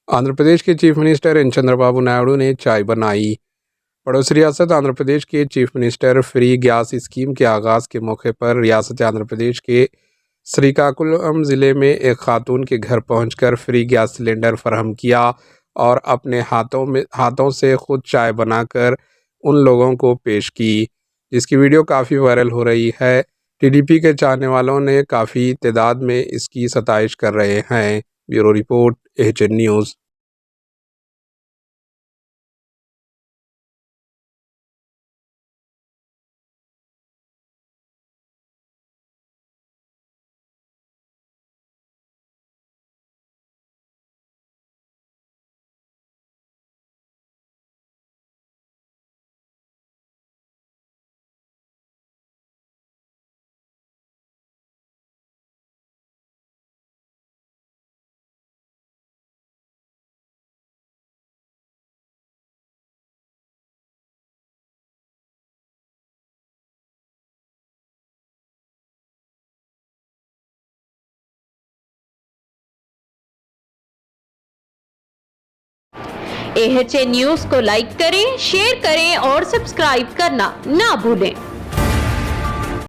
आंध्र प्रदेश के chief minister N Chandrababu Naidu ने चाय बनाई। पड़ोसी रियासत आंध्र प्रदेश के chief minister free gas scheme के आगाज़ के मौके पर रियासत आंध्र प्रदेश के श्रीकाकुलम ज़िले में एक खातून के घर पहुंचकर फ्री गैस सिलेंडर फराहम किया और अपने हाथों से खुद चाय बनाकर उन लोगों को पेश की, जिसकी वीडियो काफ़ी वायरल हो रही है। टीडीपी के चाहने वालों ने काफ़ी तादाद में इसकी सताइश कर रहे हैं। Bureau report, HN news. AHN news को लाइक करें, शेयर करें और सब्सक्राइब करना ना भूलें।